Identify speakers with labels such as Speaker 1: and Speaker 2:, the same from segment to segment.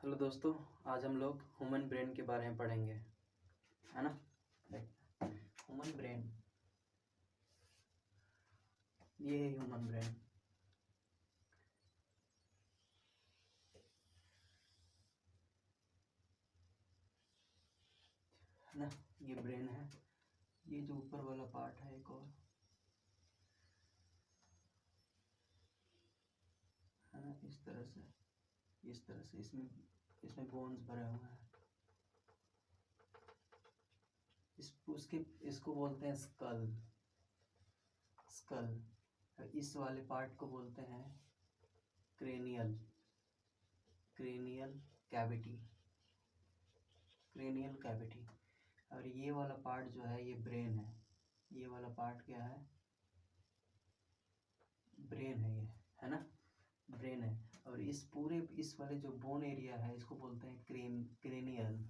Speaker 1: Hello दोस्तों, आज हम लोग ह्यूमन ब्रेन के बारे में पढ़ेंगे, है ना। ह्यूमन ब्रेन, ये है ह्यूमन ब्रेन। है ना, ये ब्रेन है। ये जो ऊपर वाला पार्ट है एक और, है ना, इस तरह से इसमें बोन्स भरे हुए हैं। इसको बोलते हैं स्कल। इस वाले पार्ट को बोलते हैं क्रेनियल कैविटी। और ये वाला पार्ट जो है ये ब्रेन है। ये वाला पार्ट क्या है? ब्रेन है, ये है ना, ब्रेन है। और इस वाले जो बोन एरिया है इसको बोलते हैं क्रेनियल।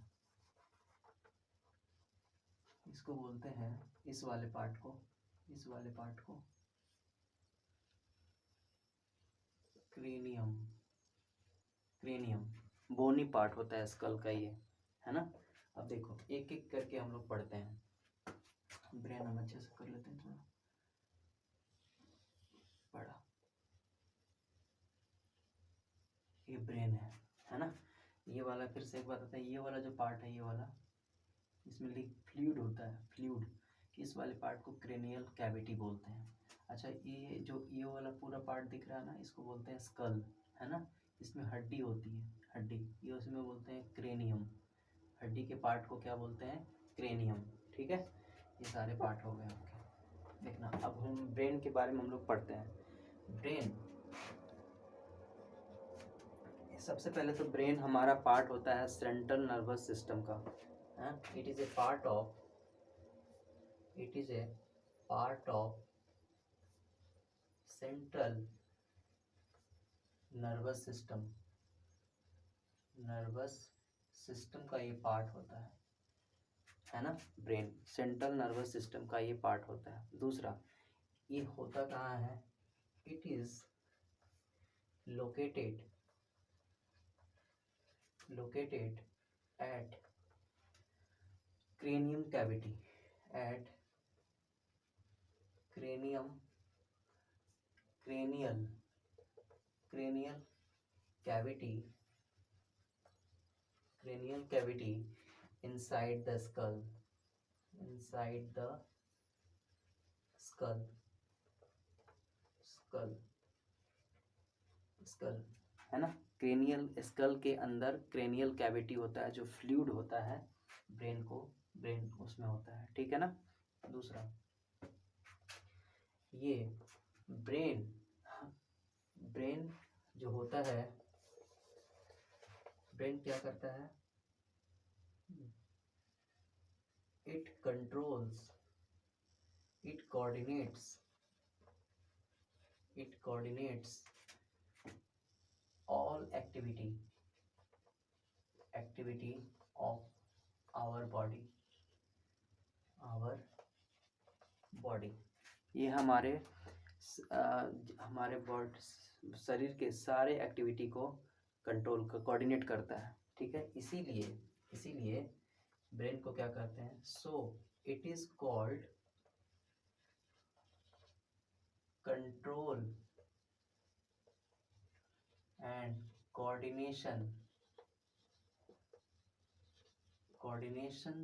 Speaker 1: इसको बोलते हैं इस वाले पार्ट को क्रेनियम। बोनी पार्ट होता है स्कल का, ये है ना। अब देखो एक एक करके हम लोग पढ़ते हैं। ब्रेन हम अच्छे से कर लेते हैं थोड़ा बड़ा। ये ब्रेन है ना। ये वाला फिर से एक बात आता है, ये वाला जो पार्ट है, ये वाला इसमें फ्लूइड होता है। इस वाले पार्ट को क्रेनियल कैविटी बोलते हैं। अच्छा, ये वाला पूरा पार्ट दिख रहा है ना, इसको बोलते हैं स्कल, है ना। इसमें हड्डी होती है, ये उसमें बोलते हैं क्रेनियम। हड्डी के पार्ट को क्या बोलते हैं? क्रेनियम। ठीक है, ये सारे पार्ट हो गए आपके। देखना, अब हम ब्रेन के बारे में हम लोग पढ़ते हैं। ब्रेन, सबसे पहले तो ब्रेन हमारा पार्ट होता है सेंट्रल नर्वस सिस्टम का। It is a part of central nervous system का ये पार्ट होता है ना। ब्रेन सेंट्रल नर्वस सिस्टम का ये पार्ट होता है। दूसरा, ये होता कहाँ है? It is located at cranium cavity, cranial cavity inside the skull, skull, है ना। क्रेनियल स्कल के अंदर क्रेनियल कैविटी होता है, जो फ्लूइड होता है ब्रेन उसमें होता है, ठीक है ना। दूसरा, ये ब्रेन जो होता है, ब्रेन क्या करता है? It coordinates all activity of our body। ये हमारे शरीर के सारे एक्टिविटी को कोऑर्डिनेट करता है, ठीक है। इसीलिए ब्रेन को क्या कहते हैं? So it is called control and coordination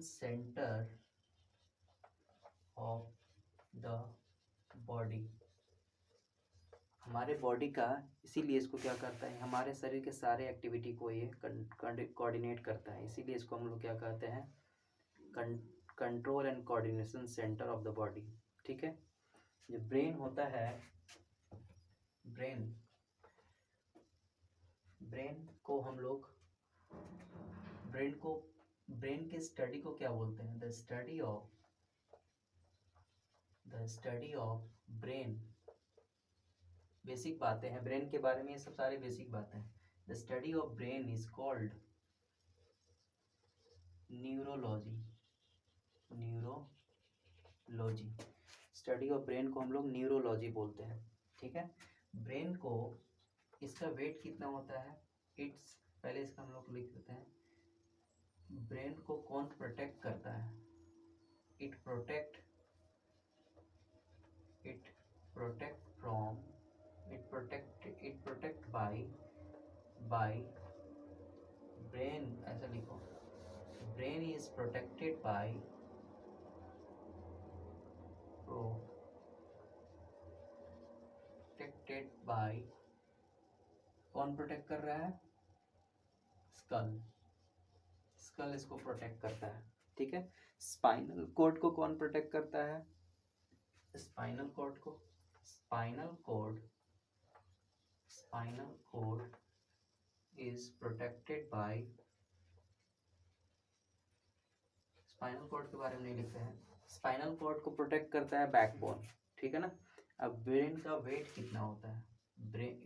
Speaker 1: centre of the body. हमारे बॉडी का, इसीलिए इसको क्या करता है? हमारे शरीर के सारे एक्टिविटी को ये कोऑर्डिनेट करता है। इसीलिए इसको हम लोग क्या कहते हैं? Control and coordination centre of the body, ठीक है। जो ब्रेन होता है, ब्रेन को हम लोग ब्रेन के स्टडी को क्या बोलते हैं? The study of brain. Basic बातें हैं ब्रेन के बारे में, ये सब सारे बेसिक बातें हैं। The study of brain is called neurology. Study of brain को हम लोग न्यूरोलॉजी बोलते हैं, ठीक है। ब्रेन को, इसका वेट कितना होता है? इट्स पहले इसका हम लोग लिख देते हैं, ब्रेन को कौन प्रोटेक्ट करता है? It protect from, it protect by brain, ऐसा लिखो, ब्रेन इज प्रोटेक्टेड बाय कौन प्रोटेक्ट कर रहा है? स्कल इसको प्रोटेक्ट करता है, ठीक है। स्पाइनल कॉर्ड को कौन प्रोटेक्ट करता है? Spinal cord is protected by, spinal cord के बारे में नहीं लिखते हैं, स्पाइनल कॉर्ड को प्रोटेक्ट करता है बैकबोन, ठीक है ना। अब ब्रेन का वेट कितना होता है? ब्रेन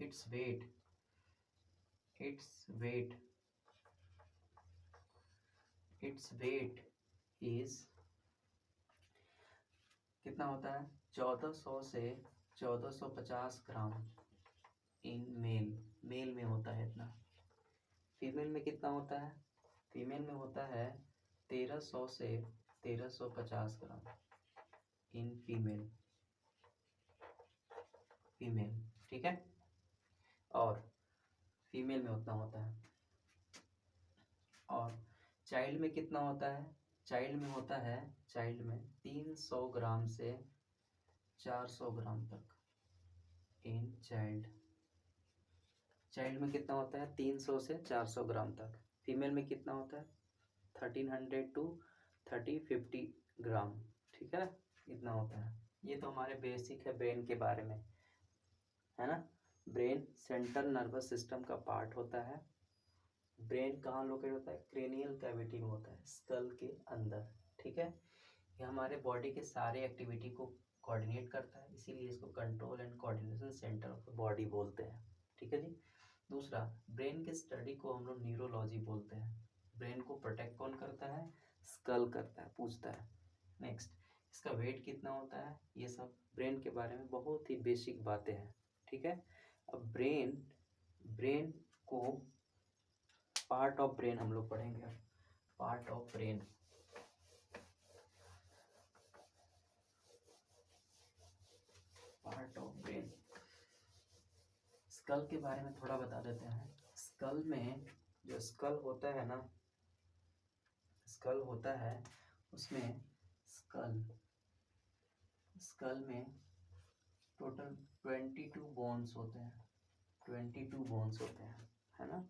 Speaker 1: इट्स वेट इज कितना होता है? 1400 से 1450 ग्राम इन मेल में होता है इतना। फीमेल में कितना होता है? फीमेल में होता है 1300 से 1350 ग्राम इन फीमेल, ठीक है। और फीमेल में उतना होता है। और चाइल्ड में कितना होता है? चाइल्ड में 300 ग्राम से 400 ग्राम तक इन चाइल्ड में कितना होता है? 300 से 400 ग्राम तक। फीमेल में कितना होता है? 1300 टू 3050 ग्राम, ठीक है, इतना होता है। ये तो हमारे बेसिक है ब्रेन के बारे में, है ना। ब्रेन सेंट्रल नर्वस सिस्टम का पार्ट होता है। ब्रेन कहाँ लोकेट होता है? क्रेनियल कैविटी में होता है, स्कल के अंदर, ठीक है। ये हमारे बॉडी के सारे एक्टिविटी को कोऑर्डिनेट करता है, इसीलिए इसको control and coordination centre of the body बोलते हैं, ठीक है जी। दूसरा, ब्रेन के स्टडी को हम लोग न्यूरोलॉजी बोलते हैं। ब्रेन को प्रोटेक्ट कौन करता है? स्कल करता है, पूछता है। नेक्स्ट, इसका वेट कितना होता है? ये सब ब्रेन के बारे में बहुत ही बेसिक बातें हैं, ठीक है। अब ब्रेन को पार्ट ऑफ ब्रेन हम लोग पढ़ेंगे। पार्ट ऑफ ब्रेन, स्कल के बारे में थोड़ा बता देते हैं। स्कल में जो स्कल होता है ना, स्कल होता है उसमें स्कल में टोटल 22 बोन्स होते हैं, 22 बोन्स होते हैं, है ना।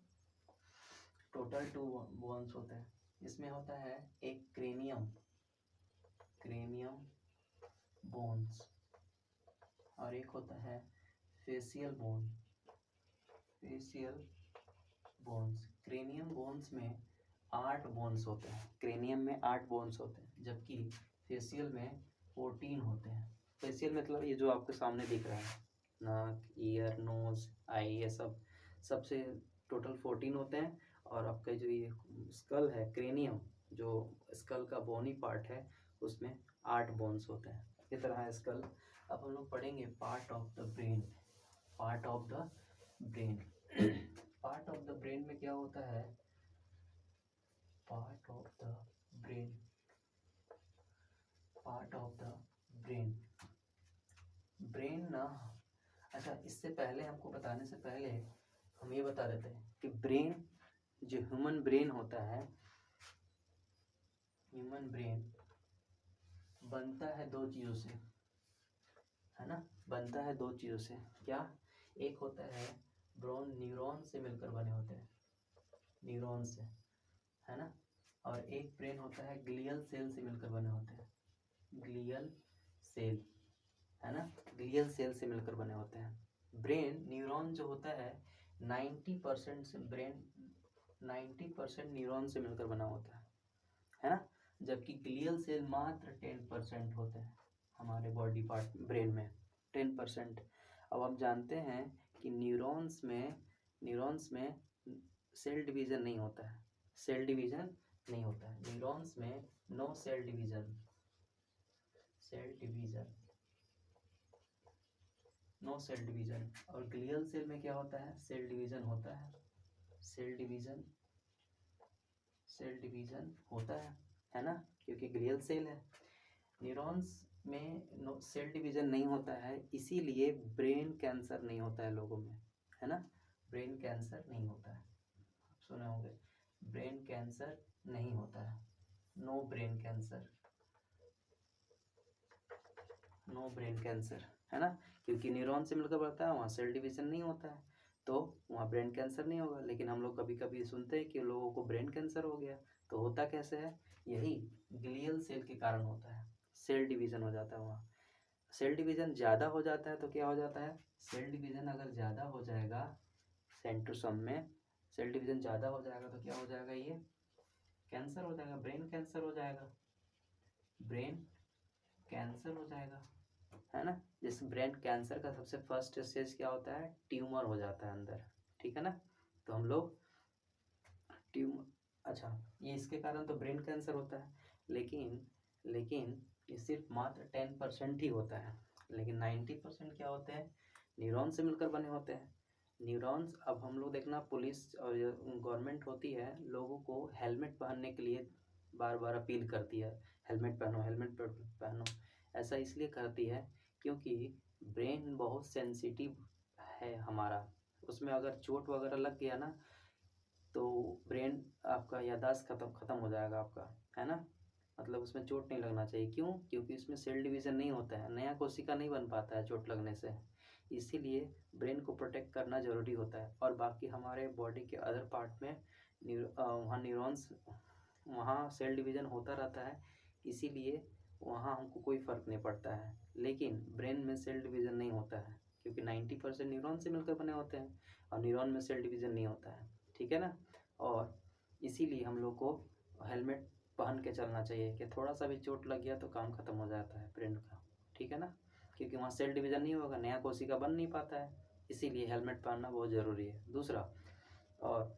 Speaker 1: टोटल 2 बोन्स होते हैं। इसमें होता है एक क्रेनियम बोन्स, और एक होता है फेशियल बोन्स। क्रेनियम बोन्स में 8 बोन्स होते हैं, क्रेनियम में 8 बोन्स होते हैं, जबकि फेशियल में 14 होते हैं। फेशियल मतलब ये जो आपके सामने दिख रहा है, नाक, ईयर, नोज, आई, ये सबसे टोटल 14 होते हैं। और आपका जो ये स्कल है, क्रेनियम जो स्कल का बोनी पार्ट है, उसमें 8 बोन्स होते हैं। इस तरह है स्कल। अब हम लोग पढ़ेंगे part of the brain. Part of the brain में क्या होता है? पार्ट ऑफ द ब्रेन ना, अच्छा, इससे पहले हमको बताने से पहले हम ये बता देते हैं कि ब्रेन, जो ह्यूमन ब्रेन होता है, ह्यूमन ब्रेन बनता है 2 चीज़ों से, है ना। बनता है 2 चीज़ों से। क्या? एक होता है न्यूरॉन से मिलकर बने होते हैं, न्यूरॉन से, है ना। और एक ब्रेन होता है ग्लियल सेल से मिलकर बने होते हैं, ग्लियल सेल, है ना। ग्लियल सेल से मिलकर बने होते हैं। ब्रेन न्यूरॉन जो होता है 90% न्यूरॉन से मिलकर बना होता है ना। जबकि ग्लियल सेल मात्र 10% होते हैं हमारे बॉडी पार्ट ब्रेन में, 10%। अब आप जानते हैं कि न्यूरॉन्स में सेल डिवीज़न नहीं होता है, न्यूरॉन्स में no cell division, no cell division. और ग्लियल सेल में क्या होता है? सेल डिवीज़न होता है, सेल डिवीज़न होता है ना, क्योंकि ग्लियल सेल है। न्यूरॉन्स में सेल डिवीज़न नहीं होता है, इसीलिए ब्रेन कैंसर नहीं होता है लोगों में, है ना। ब्रेन कैंसर नहीं होता है, सुने होंगे, ब्रेन कैंसर नहीं होता है, no brain cancer, no brain cancer, है ना, क्योंकि न्यूरॉन से मिलकर बढ़ता है, वहाँ सेल डिवीज़न नहीं होता है, तो वहाँ ब्रेन कैंसर नहीं होगा। लेकिन हम लोग कभी कभी सुनते हैं कि लोगों को ब्रेन कैंसर हो गया, तो होता कैसे है, यही ग्लियल सेल के कारण होता है, सेल डिवीज़न हो जाता है वहाँ। सेल डिवीज़न ज़्यादा हो जाता है तो क्या हो जाता है, सेल डिवीज़न अगर ज़्यादा हो जाएगा सेंट्रोसोम में, सेल डिवीज़न ज़्यादा हो जाएगा तो क्या हो जाएगा, ये कैंसर हो जाएगा, ब्रेन कैंसर हो जाएगा, ब्रेन कैंसर हो जाएगा, है ना। जैसे ब्रेन कैंसर का सबसे फर्स्ट स्टेज क्या होता है, ट्यूमर हो जाता है अंदर, ठीक है ना। तो हम लोग ट्यूमर, अच्छा, ये इसके कारण तो ब्रेन कैंसर होता है, लेकिन ये सिर्फ मात्र 10% ही होता है, लेकिन 90% क्या होते हैं, न्यूरॉन से मिलकर बने होते हैं। न्यूरॉन्स, अब हम लोग देखना, पुलिस और गवर्नमेंट होती है लोगों को हेलमेट पहनने के लिए बार बार अपील करती है, हेलमेट पहनो, हेलमेट पहनो। ऐसा इसलिए करती है क्योंकि ब्रेन बहुत सेंसिटिव है हमारा, उसमें अगर चोट वगैरह लग गया ना तो ब्रेन आपका याददाश्त ख़त्म हो जाएगा आपका, है ना। मतलब उसमें चोट नहीं लगना चाहिए, क्यों, क्योंकि इसमें सेल डिवीज़न नहीं होता है, नया कोशिका नहीं बन पाता है चोट लगने से, इसीलिए ब्रेन को प्रोटेक्ट करना ज़रूरी होता है। और बाकी हमारे बॉडी के अदर पार्ट में वहाँ न्यूरॉन्स, वहाँ सेल डिवीज़न होता रहता है, इसीलिए वहाँ हमको कोई फ़र्क नहीं पड़ता है। लेकिन ब्रेन में सेल डिवीज़न नहीं होता है, क्योंकि 90% न्यूरॉन से मिलकर बने होते हैं, और न्यूरॉन में सेल डिवीज़न नहीं होता है, ठीक है ना। और इसीलिए हम लोग को हेलमेट पहन के चलना चाहिए, कि थोड़ा सा भी चोट लग गया तो काम ख़त्म हो जाता है ब्रेन का, ठीक है ना, क्योंकि वहाँ सेल डिवीज़न नहीं होगा, नया कोशिका बन नहीं पाता है, इसीलिए हेलमेट पहनना बहुत ज़रूरी है। दूसरा, और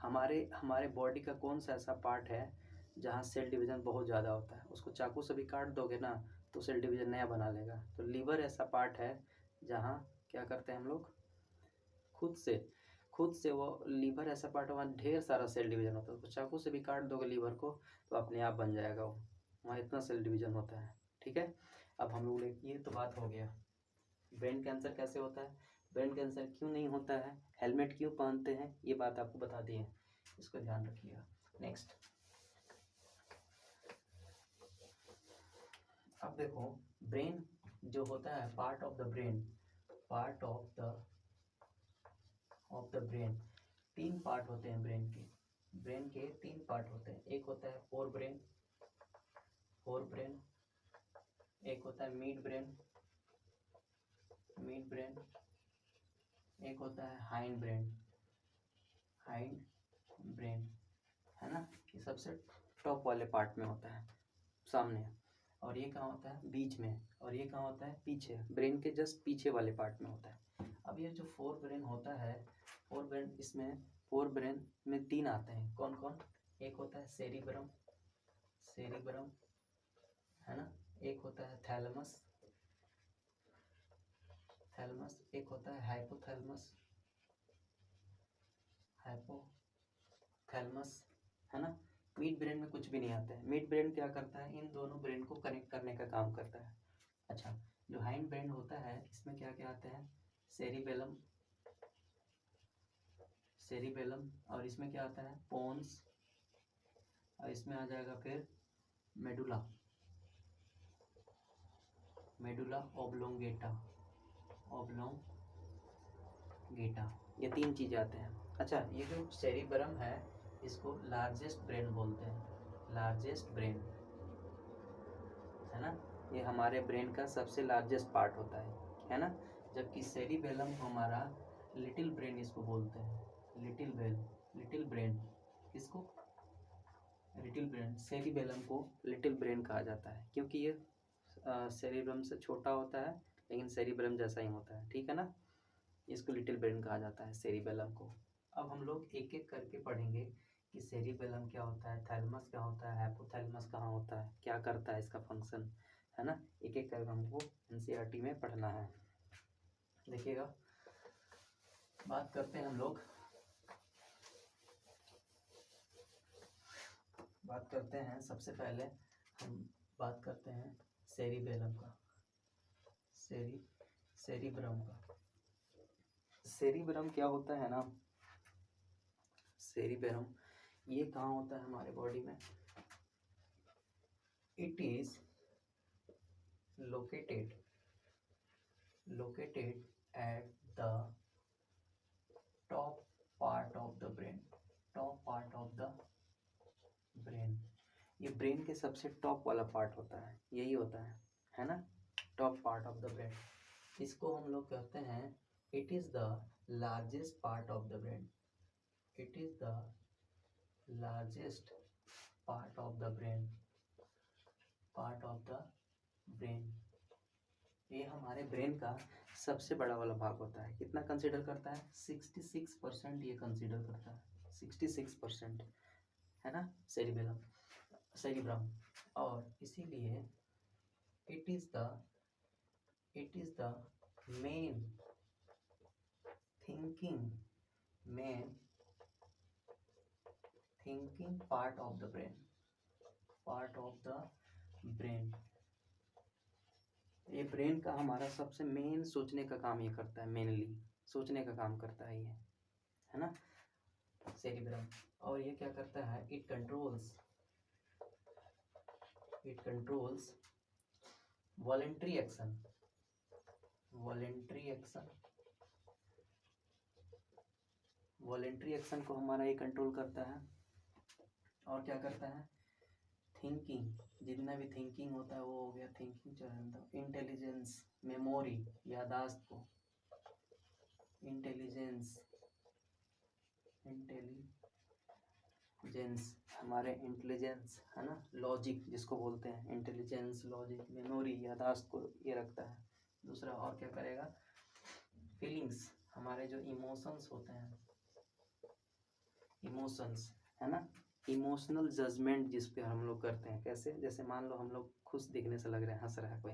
Speaker 1: हमारे हमारे बॉडी का कौन सा ऐसा पार्ट है जहाँ सेल डिवीज़न बहुत ज़्यादा होता है, उसको चाकू से भी काट दोगे ना तो सेल डिवीज़न नया बना लेगा। तो लीवर ऐसा पार्ट है जहाँ क्या करते हैं हम लोग, खुद से वो लीवर ऐसा पार्ट है, वहाँ ढेर सारा सेल डिवीज़न होता है, तो चाकू से भी काट दोगे लीवर को तो अपने आप बन जाएगा वो, वहाँ इतना सेल डिवीज़न होता है, ठीक है। अब हम लोग ये तो बात हो गया, ब्रेन कैंसर कैसे होता है, ब्रेन कैंसर क्यों नहीं होता है, हेलमेट क्यों पहनते हैं, ये बात आपको बता दिए, इसको ध्यान रखिएगा। नेक्स्ट, अब देखो, ब्रेन जो होता है, part of the brain, part of the brain, 3 part होते हैं ब्रेन के 3 पार्ट होते हैं। एक होता है फोर ब्रेन, एक होता है मिड ब्रेन, एक होता है हाइंड ब्रेन, है ना। ये सबसे टॉप वाले पार्ट में होता है, सामने, और ये कहाँ होता है, बीच में, और ये कहाँ होता है, पीछे, ब्रेन के जस्ट पीछे वाले पार्ट में होता है। अब ये जो फोर ब्रेन होता है, इसमें फोर ब्रेन में 3 आते हैं, कौन कौन, एक होता है सेरिब्रम, है ना, एक होता है थैलेमस, एक होता है हाइपोथैलेमस, है ना। मिड ब्रेन में कुछ भी नहीं आता है। मिड ब्रेन क्या करता है, इन दोनों ब्रेन को कनेक्ट करने का काम करता है। अच्छा, जो हाइंड ब्रेन होता है, इसमें क्या क्या आते हैं, सेरिबेलम, और इसमें क्या आता है, पोन्स, और इसमें आ जाएगा फिर मेडुला ओब्लोंगेटा, ये 3 चीज़ें आते हैं। अच्छा, ये जो सेरिब्रम है इसको लार्जेस्ट ब्रेन बोलते हैं, लार्जेस्ट ब्रेन, है ना, ये हमारे ब्रेन का सबसे लार्जेस्ट पार्ट होता है ना। जबकि सेरिबेलम हमारा लिटिल ब्रेन इसको बोलते हैं, लिटिल ब्रेन, इसको लिटिल ब्रेन, सेरिबेलम को लिटिल ब्रेन कहा जाता है, क्योंकि ये सेरिब्रम से छोटा होता है लेकिन सेरिब्रम जैसा ही होता है, ठीक है ना। इसको लिटिल ब्रेन कहा जाता है सेरिबेलम को। अब हम लोग एक एक करके पढ़ेंगे कि सेरिबेलम क्या होता है, थैलेमस क्या होता है, हाइपोथैलेमस कहाँ होता है, क्या करता है इसका फंक्शन, है ना। एक एक करके हमको एनसीईआरटी में पढ़ना है। देखिएगा, बात करते हैं हम लोग बात करते हैं, सबसे पहले हम बात करते हैं सेरिबेलम का, सेरिब्रम का। सेरिब्रम क्या होता है ना, सेरिबेलम ये कहाँ होता है हमारे बॉडी में? It is located at the top part of the brain, top part of the brain। ये ब्रेन के सबसे टॉप वाला पार्ट होता है, यही होता है ना, top part of the brain. इसको हम लोग कहते हैं it is the largest part of the brain, it is the largest part of the brain, part of the brain. ये हमारे ब्रेन का सबसे बड़ा वाला भाग होता है। कितना कंसीडर करता है? 66% ये कंसीडर करता है, 66%, है ना, सेरिब्रम। और इसीलिए it is the main thinking part of the brain. ये ब्रेन का हमारा सबसे मेन सोचने का काम ये करता है, मेनली सोचने का काम करता है ये, है ना, सेरिब्रम। और ये क्या करता है? इट कंट्रोल्स वॉलेंट्री एक्शन को हमारा ये कंट्रोल करता है। और क्या करता है? थिंकिंग, जितना भी थिंकिंग होता है वो हो गया थिंकिंग चरण। इंटेलिजेंस, मेमोरी, यादाश्त को, इंटेलिजेंस हमारे इंटेलिजेंस, है ना, लॉजिक जिसको बोलते हैं, इंटेलिजेंस, लॉजिक, मेमोरी, यादाश्त को ये रखता है। दूसरा और क्या करेगा? फीलिंग्स, हमारे जो इमोशंस होते हैं, इमोशंस, है ना, इमोशनल जजमेंट जिस पे हम लोग करते हैं। कैसे? जैसे मान लो हम लोग खुश दिखने से लग रहे हैं, हंस रहा है कोई,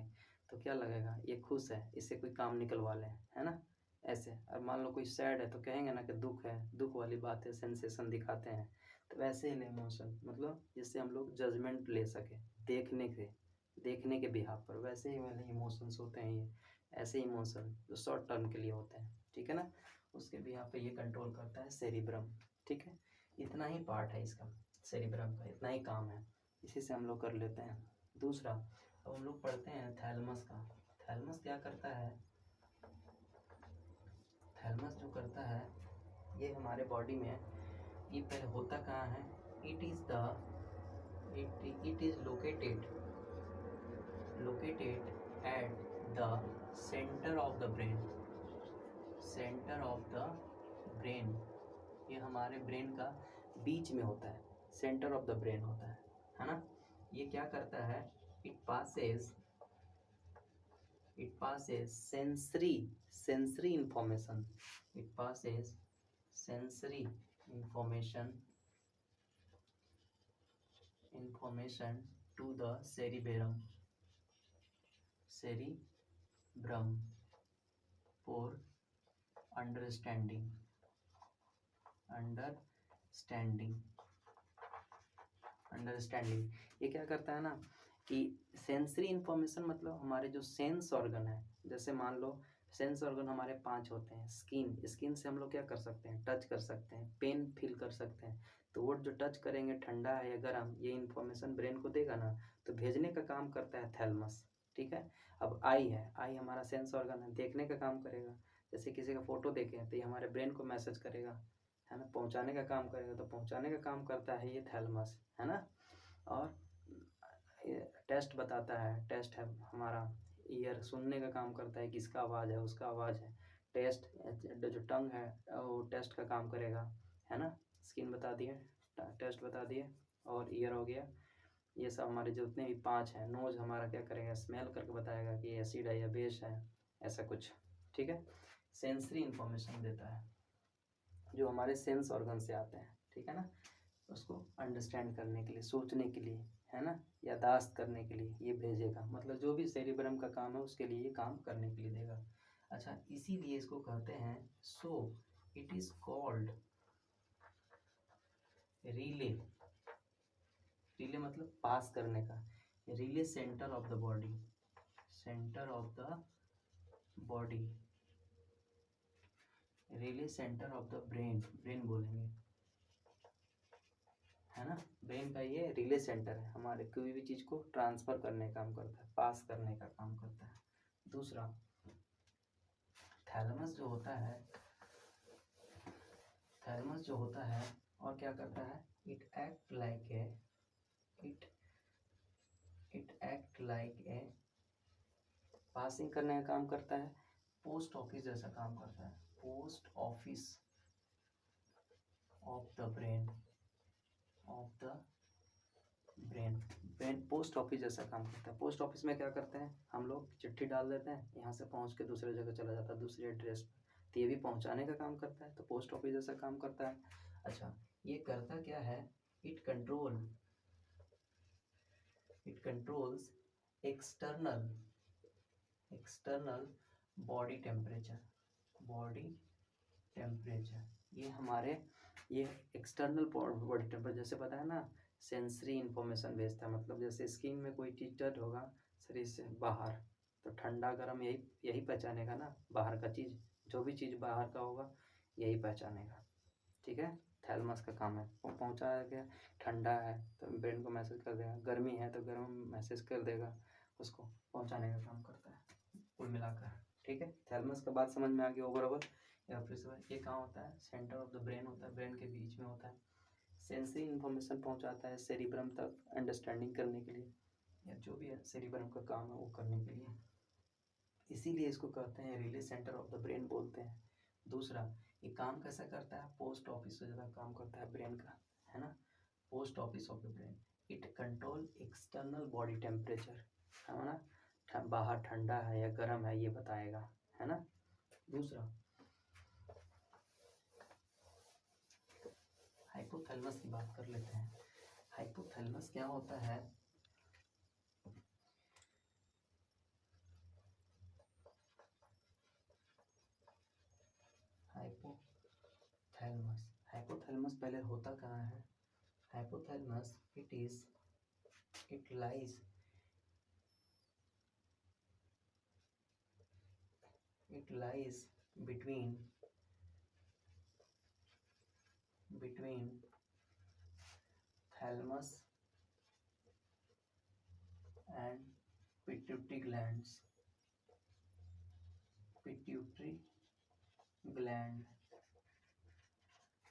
Speaker 1: तो क्या लगेगा? ये खुश है, इससे कोई काम निकलवा लें, है ना, ऐसे। और मान लो कोई सैड है तो कहेंगे ना कि दुख है, दुख वाली बात है, सेंसेशन दिखाते हैं। तो वैसे ही इमोशन, मतलब जिससे हम लोग जजमेंट ले सके देखने के बिहाफ पर, वैसे ही वाले इमोशंस होते हैं ये। ऐसे इमोशन जो शॉर्ट टर्म के लिए होते हैं, ठीक है ना, उसके बिहाफ पे ये कंट्रोल करता है सेरिब्रम। ठीक है, इतना ही पार्ट है इसका, सेरिब्रम का इतना ही काम है, इसी से हम लोग कर लेते हैं। दूसरा अब हम लोग पढ़ते हैं थैलमस का। थैलमस क्या करता है? थैलमस जो करता है, ये हमारे बॉडी में, ये पहले होता कहाँ है? It is located at the centre of the brain. ये हमारे ब्रेन का बीच में होता है, सेंटर ऑफ द ब्रेन होता है ना। ये क्या करता है? It passes sensory information, to the cerebrum for understanding. ये क्या करता है ना कि सेंसरी इंफॉर्मेशन, मतलब हमारे जो सेंस ऑर्गन है, जैसे मान लो सेंस ऑर्गन हमारे 5 होते हैं। स्किन से हम लोग क्या कर सकते हैं? टच कर सकते हैं, पेन फील कर सकते हैं। तो वो जो टच करेंगे, ठंडा है या गर्म, ये इन्फॉर्मेशन ब्रेन को देगा ना, तो भेजने का काम करता है थैलमस। ठीक है। अब आई हमारा सेंस ऑर्गन है, देखने का काम करेगा। जैसे किसी का फोटो देखें तो ये हमारे ब्रेन को मैसेज करेगा, है ना, पहुंचाने का काम करेगा। तो पहुंचाने का काम करता है ये थैलमस, है ना। और टेस्ट बताता है, टेस्ट है हमारा ईयर, सुनने का काम करता है, किसका आवाज़ है, उसका आवाज़ है। टेस्ट जो टंग है वो टेस्ट का काम करेगा, है ना। स्किन बता दिए, टेस्ट बता दिए, और ईयर हो गया। ये सब हमारे जितने भी 5 हैं। नोज हमारा क्या करेगा? स्मेल करके बताएगा कि एसिड है या बेस है, ऐसा कुछ। ठीक है, सेंसरी इंफॉर्मेशन देता है जो हमारे सेंस ऑर्गन से आते हैं, ठीक है ना, उसको अंडरस्टैंड करने के लिए, सोचने के लिए, है ना, यादाश्त करने के लिए ये भेजेगा। मतलब जो भी सेरिब्रम का काम है उसके लिए ये काम करने के लिए देगा। अच्छा, इसीलिए इसको कहते हैं, so it is called relay. Relay मतलब पास करने का, relay centre of the body, centre of the body, relay centre of the brain, brain बोलेंगे, है ना। ब्रेन का ये रिले सेंटर है, हमारे कोई भी चीज को ट्रांसफर करने का काम करता है, पास करने का काम करता है। दूसरा, थैलेमस जो होता है, थैलेमस जो होता है और क्या करता है, it act like a, it act like a, passing करने का काम करता है, पोस्ट ऑफिस जैसा काम करता है, post office of the brain, of the brain, brain post office जैसा काम करता है। पोस्ट ऑफिस में क्या करते हैं हम लोग, चिट्ठी डाल देते हैं, यहाँ से पहुँच के दूसरे जगह चला जाता है, दूसरे एड्रेस पर, तो ये भी पहुँचाने का काम करता है, तो पोस्ट ऑफिस जैसा काम करता है। अच्छा, ये करता क्या है, it controls external body temperature, body temperature, ये हमारे ये एक्सटर्नल बॉडी टेम्परेचर, जैसे पता है ना, सेंसरी इंफॉर्मेशन भेजता है, मतलब जैसे स्किन में कोई चीज टच होगा शरीर से बाहर, तो ठंडा गर्म यही पहचानेगा ना, बाहर का चीज, जो भी चीज बाहर का होगा यही पहचानेगा, ठीक है। थैलेमस का काम है, वो पहुँचा के, ठंडा है तो ब्रेन को मैसेज कर देगा, गर्मी है तो गर्म मैसेज कर देगा, उसको पहुँचाने का काम करता है कुल मिलाकर, ठीक है। थैलेमस का बात समझ में आ गया बराबर। या फिर से ये कहाँ होता है, सेंटर ऑफ द ब्रेन होता है, ब्रेन के बीच में होता है, सेंसरी इन्फॉर्मेशन पहुंचाता है सेरिब्रम तक अंडरस्टैंडिंग करने के लिए, या जो भी है सेरिब्रम का काम है वो करने के लिए, इसीलिए इसको कहते हैं relay centre of the brain बोलते हैं। दूसरा, ये काम कैसा करता है, पोस्ट ऑफिस से ज़्यादा काम करता है ब्रेन का, है ना, post office of the brain, it control external body temperature, है ना, बाहर ठंडा है या गर्म है ये बताएगा, है ना। दूसरा, हाइपोथैलेमस की बात कर लेते हैं। हाइपोथैलेमस क्या होता है, हाइपोथैलेमस पहले होता कहाँ है, hypothalamus it lies between thalamus and pituitary glands, pituitary gland,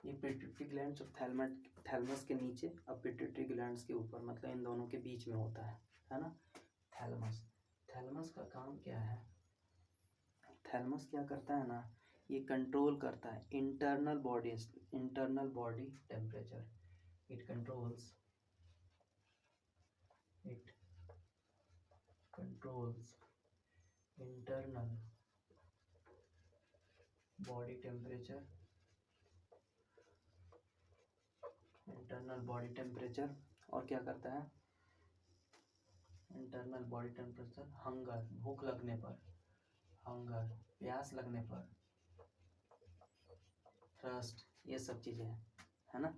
Speaker 1: ये पिट्यूटरी ग्लैंड्स और थैलेमस के नीचे और पिट्यूटरी ग्लैंड्स के ऊपर, मतलब इन दोनों के बीच में होता है ना। थैलेमस का काम क्या है, थैलेमस क्या करता है ना, ये कंट्रोल करता है internal body temperature, it controls internal body temperature, और क्या करता है, इंटरनल बॉडी टेम्परेचर, हंगर, भूख लगने पर, प्यास लगने पर, थ्रस्ट, ये सब चीज़ें है ना,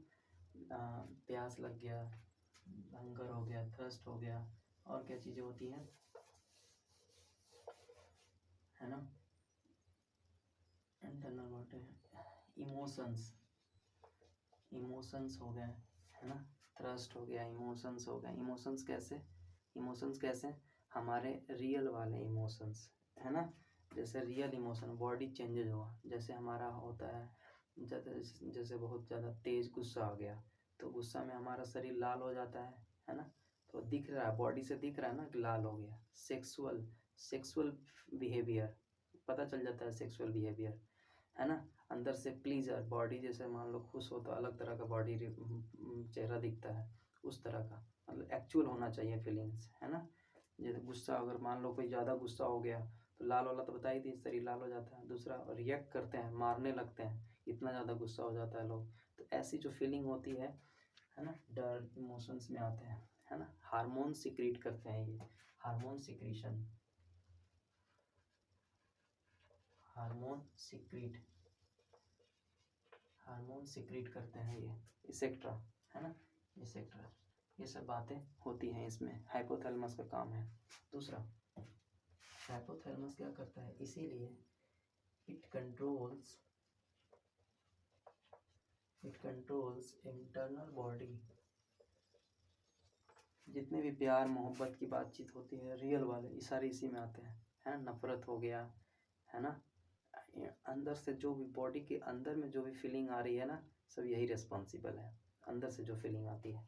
Speaker 1: प्यास लग गया, हंगर हो गया, थ्रस्ट हो गया, और क्या चीज़ें होती हैं, है ना, इंटरनल बॉडी, इमोशंस हो गए, है ना, थ्रस्ट हो गया, इमोशंस हो गए। इमोशंस कैसे, हमारे रियल वाले इमोशंस, है ना, जैसे रियल इमोशन, बॉडी चेंजेज हुआ, जैसे हमारा होता है, जैसे बहुत ज़्यादा तेज गुस्सा आ गया तो गुस्सा में हमारा शरीर लाल हो जाता है ना, तो दिख रहा है, बॉडी से दिख रहा है ना कि लाल हो गया। सेक्सुअल बिहेवियर, पता चल जाता है सेक्सुअल बिहेवियर, है ना। अंदर से प्लीजर, बॉडी जैसे मान लो खुश हो तो अलग तरह का बॉडी चेहरा दिखता है, उस तरह का, मतलब एक्चुअल होना चाहिए फीलिंग्स, है ना। जैसे गुस्सा, अगर मान लो कोई ज़्यादा गुस्सा हो गया तो लाल वाला तो बता ही दी, शरीर लाल हो जाता है। दूसरा, रिएक्ट करते हैं, मारने लगते हैं, इतना ज़्यादा गुस्सा हो जाता है लोग, तो ऐसी जो फीलिंग होती है ना, डर इमोशंस में आते हैं, है ना। हार्मोन सिक्रीट करते हैं, ये हार्मोन सिक्रीट करते हैं ये, एक्सेट्रा, है ना, एक्सेट्रा। ये सब बातें होती हैं इसमें, हाइपोथैलेमस का काम है। दूसरा, हाइपोथैलेमस क्या करता है, इसीलिए इट कंट्रोल्स इंटरनल बॉडी। जितने भी प्यार मोहब्बत की बातचीत होती है रियल वाले, ये सारे इसी में आते हैं, है ना। नफरत हो गया, है ना, अंदर से जो भी बॉडी के अंदर में जो भी फीलिंग आ रही है ना, सब यही रिस्पॉन्सिबल है। अंदर से जो फीलिंग आती है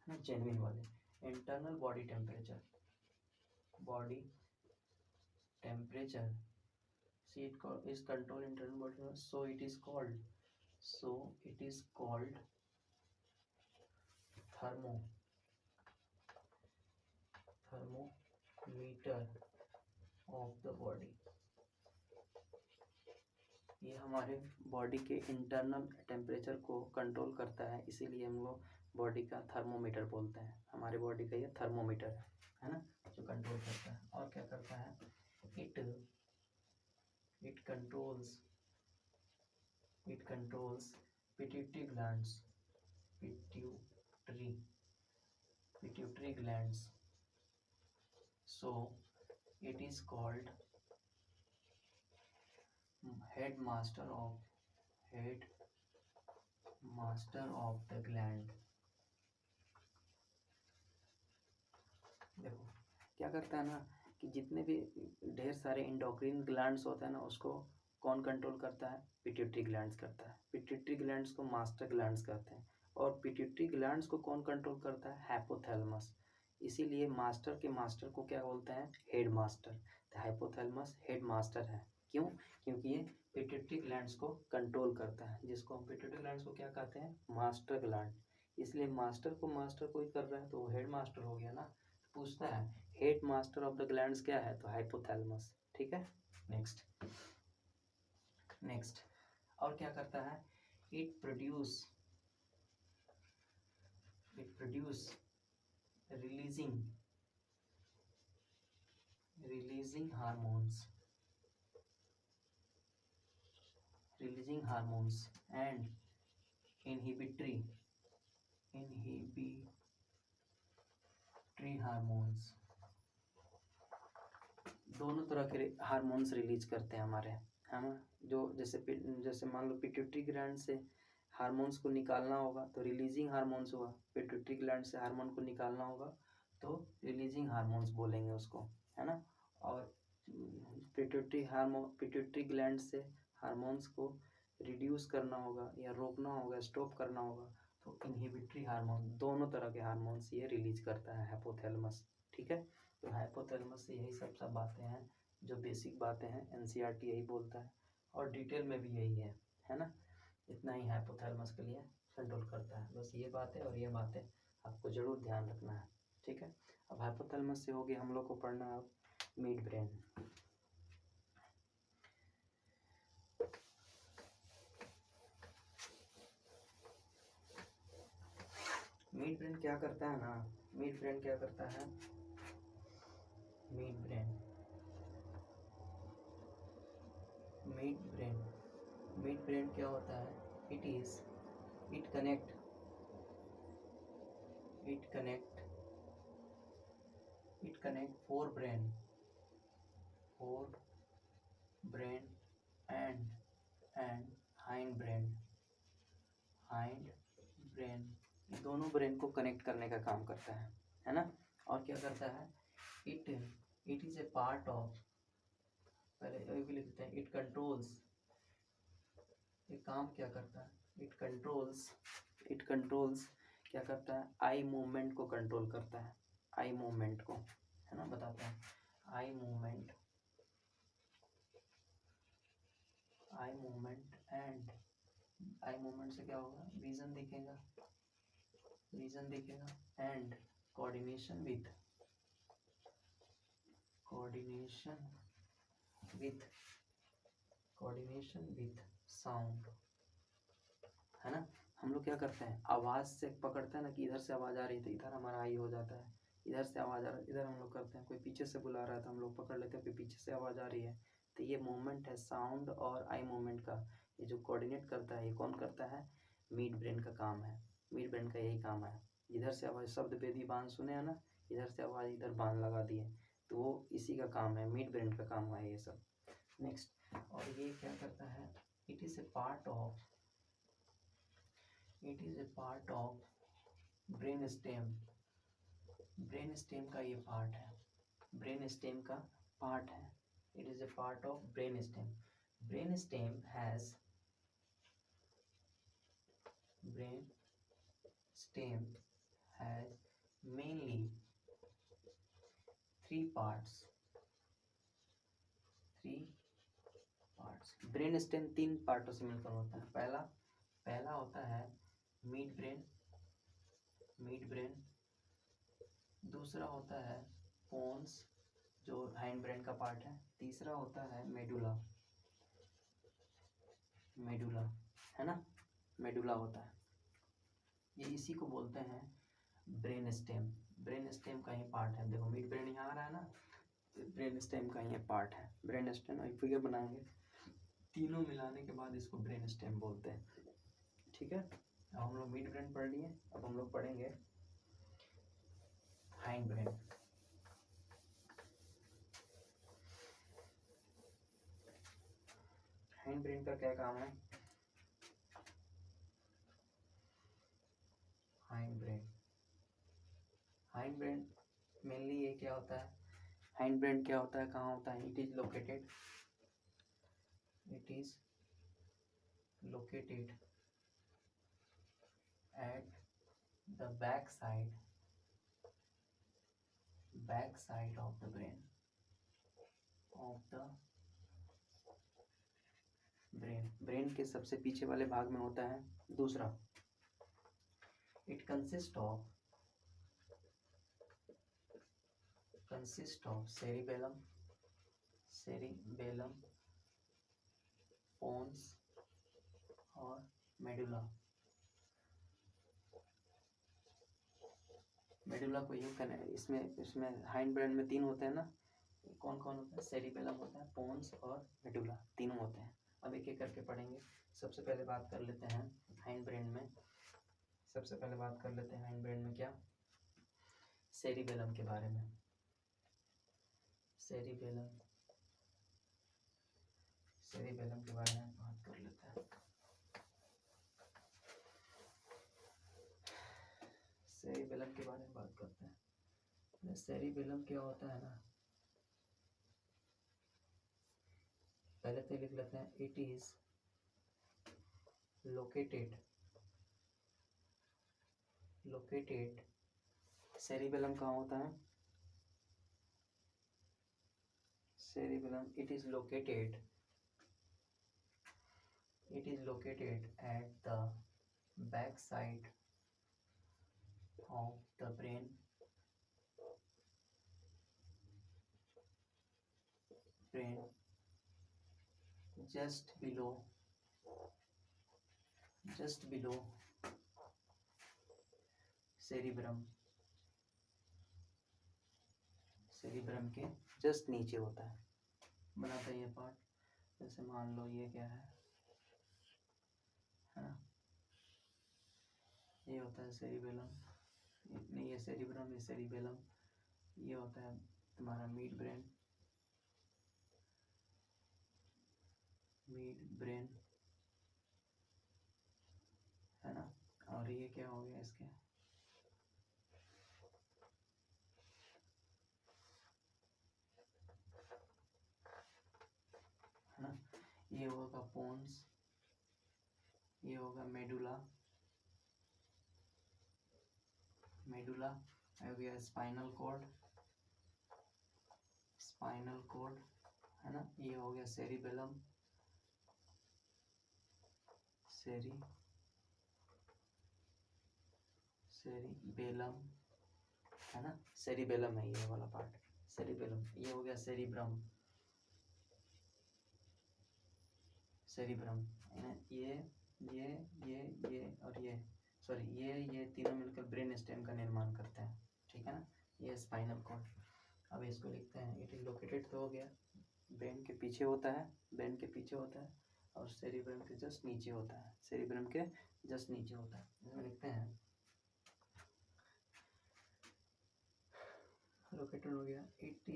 Speaker 1: ना, जेन्युइन वाले। Internal body temperature, see it is control internal body, so it is called thermometer of the body। ये हमारे बॉडी के इंटरनल टेम्परेचर को कंट्रोल करता है, इसीलिए हम लोग बॉडी का थर्मोमीटर बोलते हैं। हमारे बॉडी का ये थर्मोमीटर है ना, जो कंट्रोल करता है। और क्या करता है, it controls pituitary glands, so it is called headmaster of the gland। देखो क्या करता है ना, कि जितने भी ढेर सारे इंडोक्राइन ग्लैंड्स होते हैं ना, उसको कौन कंट्रोल करता है, पिट्यूटरी ग्लैंड्स करता है। पिट्यूटरी ग्लैंड्स को मास्टर ग्लैंड्स कहते हैं, और पिट्यूटरी ग्लैंड्स को कौन कंट्रोल करता है, हाइपोथैलेमस। इसीलिए मास्टर को क्या बोलते हैं, हेड मास्टर। तो हाइपोथैलेमस हेड मास्टर है। क्यों, क्योंकि ये पिट्यूटरी ग्लैंड्स को कंट्रोल करता है, जिसको हम पिट्यूटरी ग्लैंड्स को क्या कहते हैं, मास्टर ग्लैंड। इसलिए मास्टर कोई कर रहा है तो वो हेड मास्टर हो गया ना। पूछता है head master of the glands क्या है, तो हाइपोथैलेमस। ठीक है, नेक्स्ट और क्या करता है, it produce releasing hormones and inhibitory hormones. दोनों तरह के हार्मोन्स रिलीज करते हैं हमारे, है ना। जो जैसे मान लो पिट्यूटरी ग्लैंड से हार्मोन्स को निकालना होगा तो रिलीजिंग हार्मोन्स हुआ, पिट्यूटरी ग्लैंड से हार्मोन को निकालना होगा तो रिलीजिंग हार्मोन्स बोलेंगे उसको, है ना। और पिट्यूटरी ग्लैंड से हार्मोन्स को रिड्यूस करना होगा या रोकना होगा, स्टॉप करना होगा, तो इनहिबिटरी हार्मोन। दोनों तरह के हार्मोन्स ये रिलीज करता है हाइपोथैलेमस। ठीक है, तो हाइपोथैलेमस से यही सब बातें हैं, जो बेसिक बातें हैं एनसीईआरटी यही बोलता है, और डिटेल में भी यही है ना। इतना ही हाइपोथैलेमस के लिए कंट्रोल करता है। बस ये बातें और ये बातें आपको जरूर ध्यान रखना है। ठीक है, अब हाइपोथैलेमस से होगी हम लोग को पढ़ना अब मिड ब्रेन। मिड ब्रेन क्या करता है ना, मिड ब्रेन क्या होता है, it connect fore brain and hind brain. ये दोनों ब्रेन को कनेक्ट करने का काम करता है ना। और क्या करता है, it is a part of, पहले भी लिखते हैं, इट कंट्रोल्स। ये काम क्या करता है, इट कंट्रोल्स क्या करता है, आई मूवमेंट को कंट्रोल करता है, आई मूवमेंट को, है ना। बताते हैं, eye movement and eye movement से क्या होगा, विजन दिखेगा एंड कोऑर्डिनेशन विथ साउंड, है ना। हम लोग क्या करते हैं, आवाज से पकड़ते हैं ना, कि इधर से आवाज आ रही है तो इधर हमारा आई हो जाता है, इधर से आवाज आ रहा है इधर हम लोग करते हैं, कोई पीछे से बुला रहा है तो हम लोग पकड़ लेते हैं, कोई पीछे से आवाज आ रही है। तो ये मूवमेंट है साउंड और आई मूवमेंट का, ये जो कोऑर्डिनेट करता है, ये कौन करता है, मिड ब्रेन का काम है। मिड ब्रेन का यही काम है, इधर से आवाज़ शब्द वेदी बांध सुने हैं ना, इधर से आवाज़ इधर बांध लगा दिए, तो वो इसी का काम है, मिड ब्रेन का काम है ये सब। नेक्स्ट, और ये क्या करता है, it is a part of brain stem. Brain stem का ये पार्ट है, ब्रेन स्टेम का पार्ट है, it is a part of brain stem. Brain stem has mainly three parts। Brain stem 3 पार्टों से मिलकर होता है। पहला होता है मिड ब्रेन, दूसरा होता है पोन्स जो हाइंड ब्रेन का पार्ट है, तीसरा होता है मेडुला है ना, मेडुला होता है, ये इसी को बोलते हैं ब्रेन स्टेम। ब्रेन स्टेम का ही पार्ट है, देखो मिड ब्रेन यहाँ आ रहा है ना, ब्रेन स्टेम का ही पार्ट है। ब्रेन स्टेम एक फिगर बनाएंगे, तीनों मिलाने के बाद इसको ब्रेन स्टेम बोलते हैं, ठीक है। अब हम लोग मिड ब्रेन पढ़ लिए, अब हम लोग पढ़ेंगे हाइंड ब्रेन। हाइंड ब्रेन का क्या काम है, हाइंड ब्रेन मेनली ये क्या होता है, हाइंड ब्रेन क्या होता है, कहाँ होता है, it is located at the back side of the brain, brain के सबसे पीछे वाले भाग में होता है। दूसरा, it consists of cerebellum, pons और मेडुला। मेडुला को यूं करना है, इसमें हाइंड ब्रेन में 3 होते हैं ना, कौन कौन होता है, सेरिबेलम होता है, पोन्स और मेडुला, तीनों होते हैं। अब एक एक करके पढ़ेंगे। सबसे पहले बात कर लेते हैं हाइंड ब्रेन में, क्या, सेरिबेलम के बारे में। सेरिबेलम के बारे में बात कर लेते हैं। सेरिबेलम के बारे में बात करते हैं। सेरिबेलम क्या होता है ना, पहले तो लिख लेते हैं, इट इज लोकेटेड, सेरिबेलम कहाँ होता है, cerebellum it is located at the back side of the brain, just below cerebrum के जस्ट नीचे होता है, बनाता है ये पार्ट। जैसे मान लो ये क्या है ना, ये होता है सेरिबेलम, नहीं ये सेरिब्रम, ये सेरिबेलम, ये होता है तुम्हारा मिड ब्रेन है ना, और ये क्या हो गया इसके, है ना, ये होगा पोन्स, ये होगा मेडुला हो गया, स्पाइनल कॉर्ड है ना, ये हो गया सेरिबेलम है ना, सेरिबेलम है ये वाला पार्ट, सेरिबेलम। ये हो गया सेरिब्रम ये और ये, सॉरी ये तीनों मिलकर ब्रेन स्टेम का निर्माण करते हैं, ठीक है ना। ये स्पाइनल कॉर्ड। अब इसको लिखते हैं, इट इज लोकेटेड तो हो गया, ब्रेन के पीछे होता है, और सेरिब्रम के जस्ट नीचे होता है, इसमें लिखते हैं लोकेटेड हो गया। It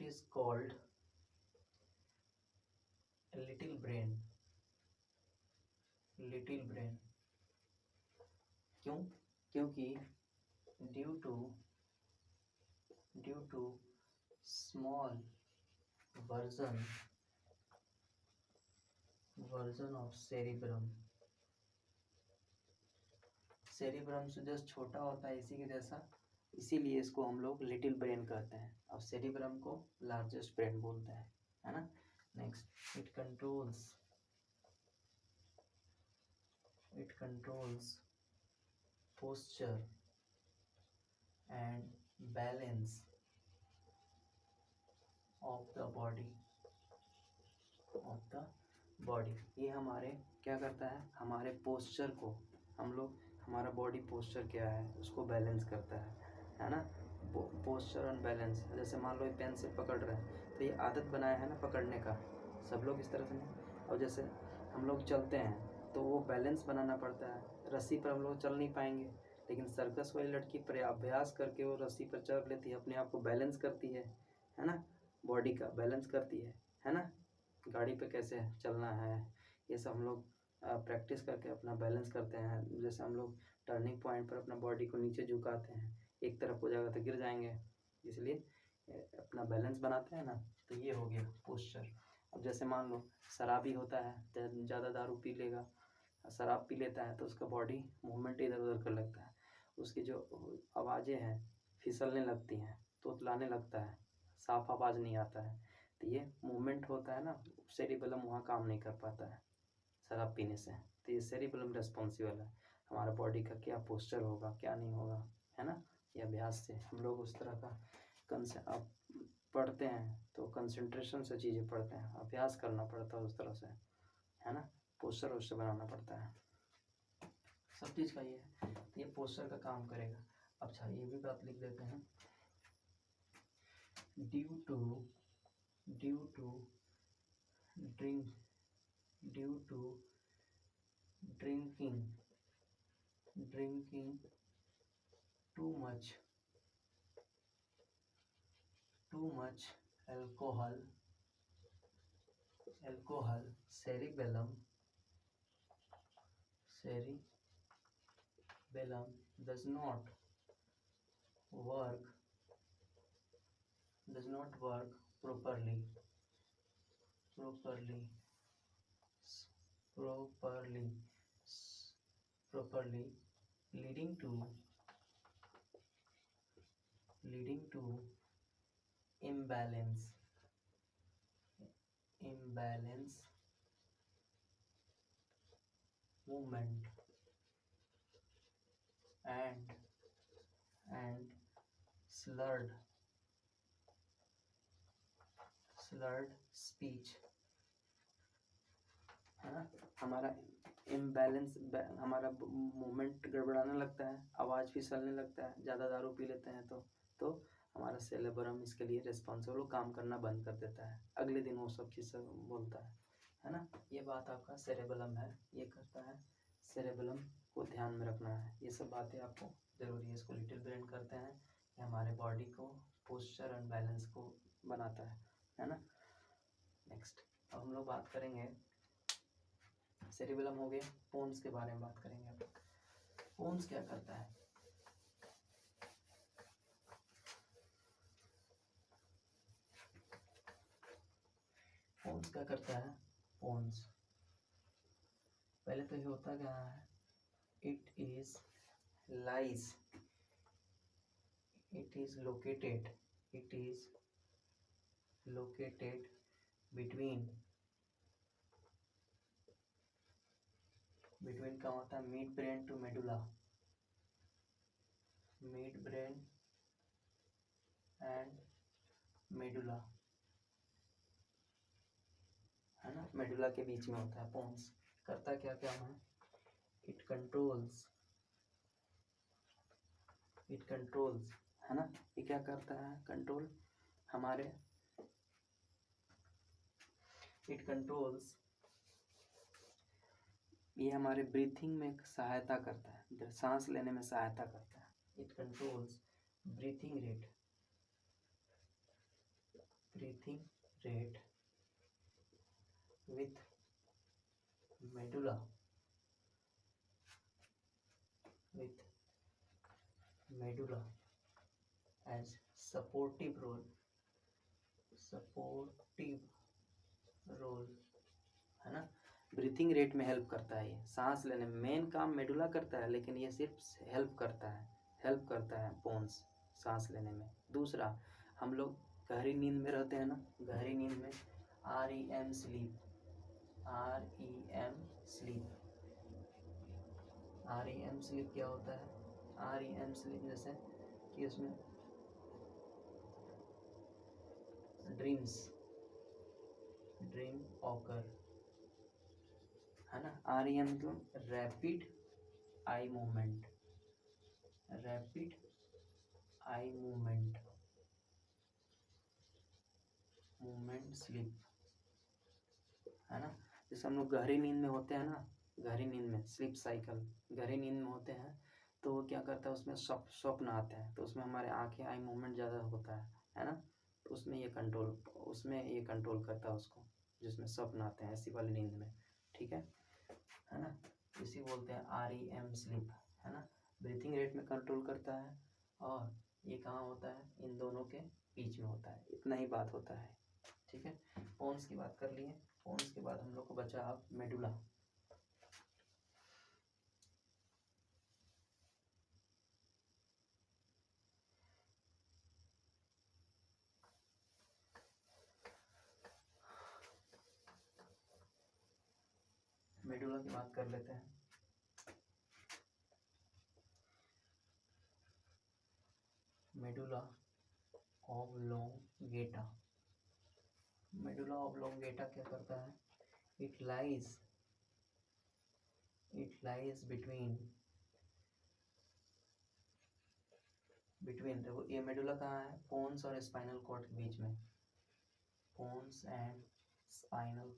Speaker 1: is called little brain. क्यों? क्योंकि due to small version of cerebrum से जस्ट छोटा होता है इसी के जैसा, इसीलिए इसको हम लोग लिटिल ब्रेन कहते हैं, और सेरिब्रम को लार्जेस्ट ब्रेन बोलते हैं, है ना। Next, it controls posture and balance of the body। ये हमारे क्या करता है, हमारे पोस्चर को, हमारा बॉडी पोस्चर क्या है उसको बैलेंस करता है ना। पोस्चर एंड बैलेंस, जैसे मान लो ये पेंसिल पकड़ रहे हैं तो ये आदत बनाया है ना पकड़ने का, सब लोग इस तरह से नहीं। और जैसे हम लोग चलते हैं तो वो बैलेंस बनाना पड़ता है, रस्सी पर हम लोग चल नहीं पाएंगे, लेकिन सर्कस वाली लड़की अभ्यास करके वो रस्सी पर चढ़ लेती है, अपने आप को बैलेंस करती है ना, बॉडी का बैलेंस करती है ना। गाड़ी पे कैसे चलना है ये सब हम लोग प्रैक्टिस करके अपना बैलेंस करते हैं। जैसे हम लोग टर्निंग पॉइंट पर अपना बॉडी को नीचे झुकाते हैं, एक तरफ हो जाएगा तो गिर जाएंगे, इसलिए अपना बैलेंस बनाते हैं ना। तो ये हो गया पोस्चर। अब जैसे मान लो शराबी होता है, ज़्यादा दारू पी लेगा, शराब पी लेता है तो उसका बॉडी मूवमेंट इधर उधर कर लगता है, उसकी जो आवाज़ें हैं फिसलने लगती हैं, तोतलाने लगता है, साफ आवाज़ नहीं आता है। तो ये मूवमेंट होता है ना, सेरिबेलम वहाँ काम नहीं कर पाता है शराब पीने से। तो ये सेरिबेलम रिस्पॉन्सिबल है हमारा बॉडी का, क्या पोस्चर होगा क्या नहीं होगा, है ना। ये अभ्यास से हम लोग उस तरह का अब पढ़ते हैं तो कंसंट्रेशन से चीज़ें पढ़ते हैं, अभ्यास करना पड़ता है उस तरह से, है ना। पोस्चर उससे बनाना पड़ता है, सब चीज़ का ये पोस्चर का काम करेगा। अच्छा ये भी बात लिख देते हैं, due to drinking too much alcohol cerebellum does not work properly leading to imbalance movement and slurred speech, है ना। हमारा इम्बैलेंस, हमारा मूवमेंट गड़बड़ाने लगता है, आवाज़ फिसलने लगता है, ज़्यादा दारू पी लेते हैं तो हमारा सेरेब्रम इसके लिए रिस्पॉन्सिबल, काम करना बंद कर देता है, अगले दिन वो सब चीज़ बोलता है ना। ये बात आपका सेरेबेलम है, ये करता है, सेरेबेलम को ध्यान में रखना है, ये सब बातें आपको ज़रूरी है। इसको लिटिल ब्रेन करते हैं, ये हमारे बॉडी को पोस्चर एंड बैलेंस को बनाता है ना। नेक्स्ट अब हम लोग बात करेंगे, सेरिबेलम हो गया, पोन्स के बारे में बात करेंगे। अब पोन्स क्या करता है, पोन्स क्या करता है, पोन्स पहले तो ये होता क्या है, इट इज located between का होता है mid brain to medulla, mid brain and medulla, है ना, मेडुला के बीच में होता है पोन्स। करता क्या क्या है, इट कंट्रोल्स, है ना। ये क्या करता है, कंट्रोल हमारे, इट कंट्रोल्स ये हमारे ब्रीथिंग में सहायता करता है, सांस लेने में सहायता करता है। It controls breathing rate with medulla as supportive role है ना। ब्रीथिंग रेट में हेल्प करता है, ये सांस लेने में मेन काम मेडुला करता है, लेकिन ये सिर्फ हेल्प करता है पोन्स सांस लेने में। दूसरा, हम लोग गहरी नींद में रहते हैं ना, गहरी नींद में REM स्लीप क्या होता है? REM स्लीप जैसे कि उसमें ड्रीम ऑकर है ना। REM मतलब रैपिड आई मूवमेंट स्लीप है ना। जैसे हम लोग गहरी नींद में होते हैं ना, गहरी नींद में स्लीप साइकिल, गहरी नींद में होते हैं तो वो क्या करता है, उसमें स्वप्न आते हैं, तो उसमें हमारे आंखें आई मूवमेंट ज़्यादा होता है ना। तो उसमें ये कंट्रोल करता है उसको, जिसमें स्वप्न आते हैं ऐसी वाली नींद में, ठीक है ना। इसी बोलते हैं REM स्लीप, है ना। ब्रीथिंग रेट में कंट्रोल करता है, और ये कहाँ होता है? इन दोनों के बीच में होता है। इतना ही बात होता है, ठीक है। पोन्स की बात कर लिए। पोन्स के बाद हम लोग को बचा अब मेडुला। मेडुला की बात कर लेते हैं। मेडुला ऑब्लोंगेटा क्या करता है? इट लाइज बिटवीन देखो ये मेडुला कहाँ है? पोन्स और स्पाइनल कॉर्ड के बीच में, पोन्स एंड स्पाइनल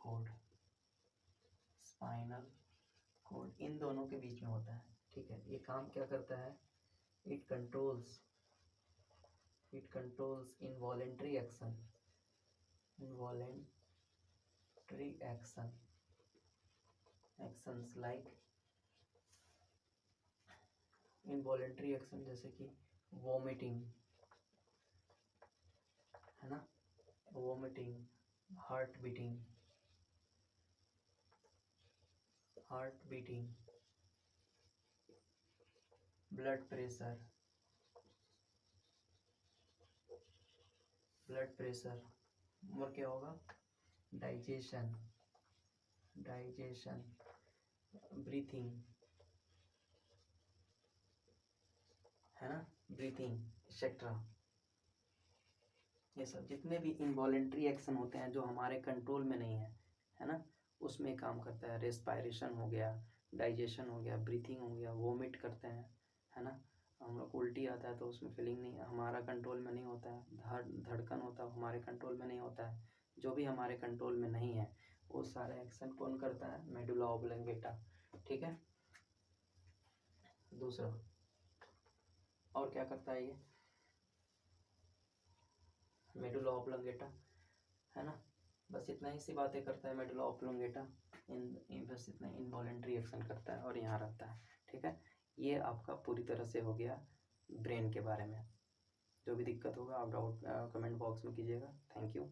Speaker 1: कॉर्ड इन दोनों के बीच में होता है, ठीक है। ये काम क्या करता है? It controls involuntary actions like involuntary action जैसे कि वॉमिटिंग, है ना, हार्ट बीटिंग, ब्लड प्रेशर और क्या होगा? डाइजेशन, ब्रीथिंग, है ना, ब्रीथिंग एक्सेट्रा। ये सब जितने भी इनवॉलेंट्री एक्शन होते हैं जो हमारे कंट्रोल में नहीं है ना, उसमें काम करता है। रेस्पायरेशन हो गया, डाइजेशन हो गया, ब्रीथिंग हो गया, वोमिट करते हैं, है ना। हम लोग उल्टी आता है तो उसमें फीलिंग नहीं, हमारा कंट्रोल में नहीं होता है। धड़कन होता है, हमारे कंट्रोल में नहीं होता है। जो भी हमारे कंट्रोल में नहीं है वो सारे एक्शन कौन करता है? मेडुला ऑब्लोंगेटा, ठीक है। दूसरा और क्या करता है ये मेडुला ऑब्लोंगेटा, है ना। बस इतना ही सी बातें करता है मेडुला ऑब्लोंगेटा। बस इतना इनवॉलेंट्री एक्शन करता है और यहाँ रहता है, ठीक है। ये आपका पूरी तरह से हो गया ब्रेन के बारे में। जो भी दिक्कत होगा आप डाउट कमेंट बॉक्स में कीजिएगा। Thank you.